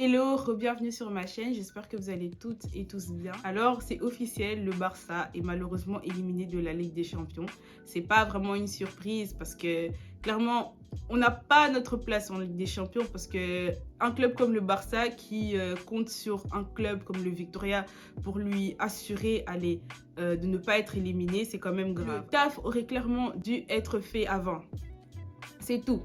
Hello, bienvenue sur ma chaîne, j'espère que vous allez toutes et tous bien. Alors c'est officiel, le Barça est malheureusement éliminé de la Ligue des Champions. C'est pas vraiment une surprise parce que clairement on n'a pas notre place en Ligue des Champions parce que un club comme le Barça qui compte sur un club comme le Victoria pour lui assurer de ne pas être éliminé, c'est quand même grave. Le taf aurait clairement dû être fait avant. C'est tout.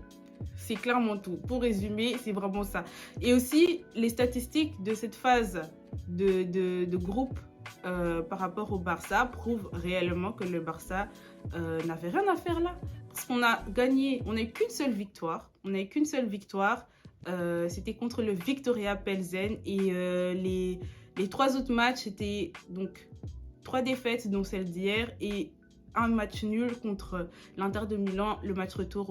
C'est clairement tout. Pour résumer, c'est vraiment ça. Et aussi, les statistiques de cette phase de groupe par rapport au Barça prouvent réellement que le Barça n'avait rien à faire là. Parce qu'on a gagné, on n'a eu qu'une seule victoire. On n'a eu qu'une seule victoire. C'était contre le Viktoria Plzen. Et les trois autres matchs, c'était donc 3 défaites, dont celle d'hier, et un match nul contre l'Inter de Milan, le match retour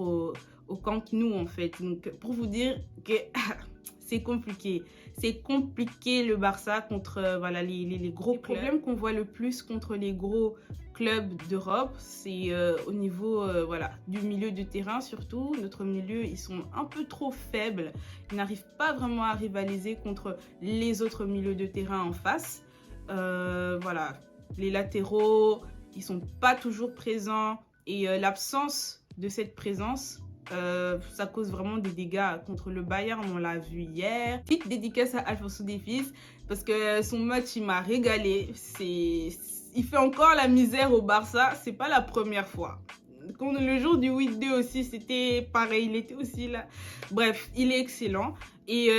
au Camp Nou en fait. Donc pour vous dire que c'est compliqué. C'est compliqué le Barça contre voilà, les gros clubs. Le problème qu'on voit le plus contre les gros clubs d'Europe, c'est au niveau voilà, du milieu de terrain surtout. Notre milieu, ils sont un peu trop faibles. Ils n'arrivent pas vraiment à rivaliser contre les autres milieux de terrain en face. Voilà, les latéraux, ils sont pas toujours présents et l'absence de cette présence, ça cause vraiment des dégâts contre le Bayern, on l'a vu hier. Petite dédicace à Alphonso Davies parce que son match il m'a régalé. Il fait encore la misère au Barça, c'est pas la première fois. Le jour du 8-2 aussi, c'était pareil, il était aussi là. Bref, il est excellent. Et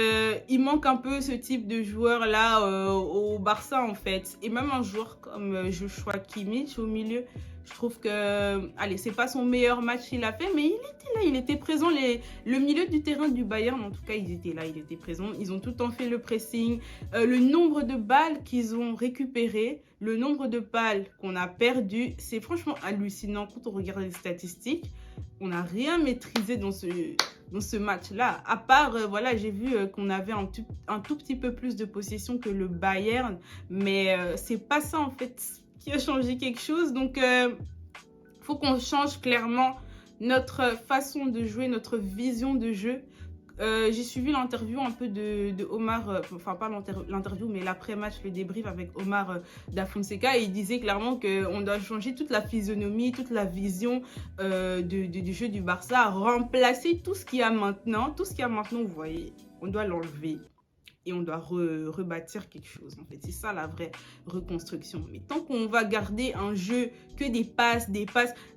il manque un peu ce type de joueur là au Barça en fait. Et même un joueur comme Joshua Kimmich au milieu, je trouve que, allez, c'est pas son meilleur match qu'il a fait, mais il était là, il était présent. Le milieu du terrain du Bayern, en tout cas, ils étaient là, ils étaient présents. Ils ont tout le temps fait le pressing. Le nombre de balles qu'ils ont récupérées, le nombre de balles qu'on a perdues, c'est franchement hallucinant quand on regarde les statistiques. On n'a rien maîtrisé dans ce match-là. À part, voilà, j'ai vu qu'on avait un tout petit peu plus de possession que le Bayern, mais c'est pas ça en fait qui a changé quelque chose. Donc, faut qu'on change clairement notre façon de jouer, notre vision de jeu. J'ai suivi l'interview un peu de Omar, enfin pas l'interview, mais l'après-match, le débrief avec Omar Da Fonseca, et il disait clairement qu'on doit changer toute la physionomie, toute la vision du jeu du Barça, remplacer tout ce qu'il y a maintenant. Tout ce qu'il y a maintenant, vous voyez, on doit l'enlever. Et on doit rebâtir quelque chose, en fait. C'est ça, la vraie reconstruction. Mais tant qu'on va garder un jeu que des passes...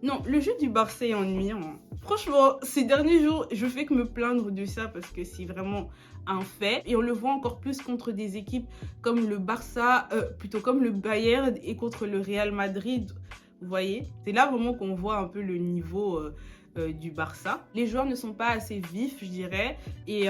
Non, le jeu du Barça est ennuyant. Franchement, ces derniers jours, je fais que me plaindre de ça parce que c'est vraiment un fait. Et on le voit encore plus contre des équipes comme le Barça, plutôt comme le Bayern et contre le Real Madrid. Vous voyez? C'est là vraiment qu'on voit un peu le niveau... du Barça. Les joueurs ne sont pas assez vifs, je dirais, et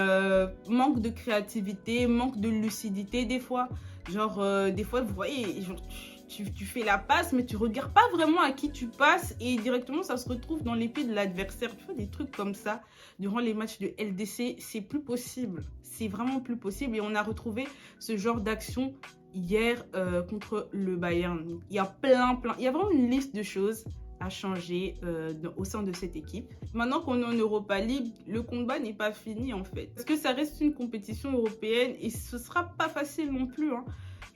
manque de créativité, manque de lucidité des fois. Genre, des fois, vous voyez, genre, tu fais la passe, mais tu regardes pas vraiment à qui tu passes et directement, ça se retrouve dans les pieds de l'adversaire. Tu vois, des trucs comme ça, durant les matchs de LDC, c'est plus possible. C'est vraiment plus possible et on a retrouvé ce genre d'action hier contre le Bayern. Il y a il y a vraiment une liste de choses à changer au sein de cette équipe. Maintenant qu'on est en Europa League, le combat n'est pas fini en fait. Parce que ça reste une compétition européenne et ce sera pas facile non plus. Hein.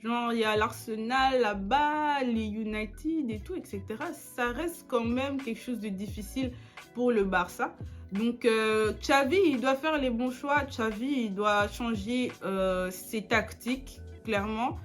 Genre, il y a l'Arsenal là-bas, les United et tout, etc. Ça reste quand même quelque chose de difficile pour le Barça. Donc, Xavi, il doit faire les bons choix. Xavi, il doit changer ses tactiques, clairement.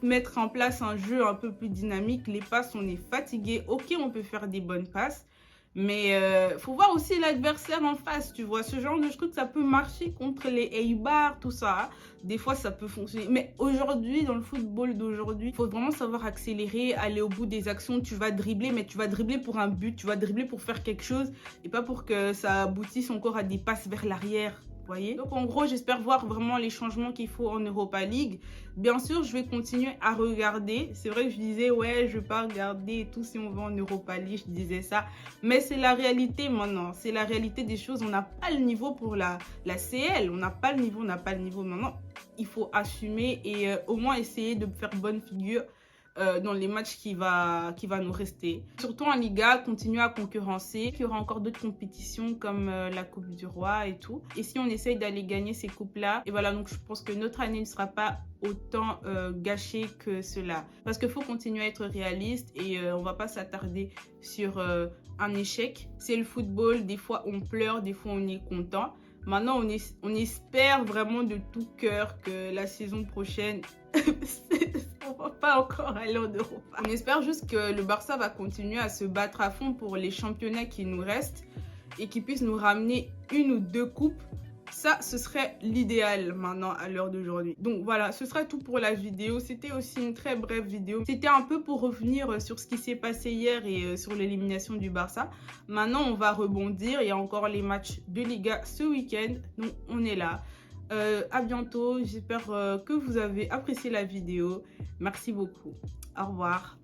Mettre en place un jeu un peu plus dynamique. Les passes, on est fatigué. Ok, on peut faire des bonnes passes, mais faut voir aussi l'adversaire en face, tu vois. Ce genre de truc, ça peut marcher contre les Eibar, tout ça. Des fois, ça peut fonctionner. Mais aujourd'hui, dans le football d'aujourd'hui, il faut vraiment savoir accélérer, aller au bout des actions. Tu vas dribbler, mais tu vas dribbler pour un but. Tu vas dribbler pour faire quelque chose et pas pour que ça aboutisse encore à des passes vers l'arrière. Voyez. Donc en gros, j'espère voir vraiment les changements qu'il faut en Europa League. Bien sûr, je vais continuer à regarder. C'est vrai que je disais, ouais, je vais pas regarder et tout si on va en Europa League, je disais ça. Mais c'est la réalité maintenant. C'est la réalité des choses. On n'a pas le niveau pour la CL. On n'a pas le niveau, maintenant. Il faut assumer et au moins essayer de faire bonne figure dans les matchs qui va nous rester. Surtout en Liga, continuer à concurrencer. Il y aura encore d'autres compétitions comme la Coupe du Roi et tout. Et si on essaye d'aller gagner ces coupes-là, et voilà, donc je pense que notre année ne sera pas autant gâchée que cela. Parce qu'il faut continuer à être réaliste et on va pas s'attarder sur un échec. C'est le football, des fois on pleure, des fois on est content. Maintenant, on espère vraiment de tout cœur que la saison prochaine, on va pas encore aller en Europe. On espère juste que le Barça va continuer à se battre à fond pour les championnats qui nous restent et qu'il puisse nous ramener 1 ou 2 coupes. Ça, ce serait l'idéal maintenant à l'heure d'aujourd'hui. Donc voilà, ce sera tout pour la vidéo. C'était aussi une très brève vidéo. C'était un peu pour revenir sur ce qui s'est passé hier et sur l'élimination du Barça. Maintenant, on va rebondir. Il y a encore les matchs de Liga ce week-end. Donc on est là. À bientôt. J'espère que vous avez apprécié la vidéo. Merci beaucoup. Au revoir.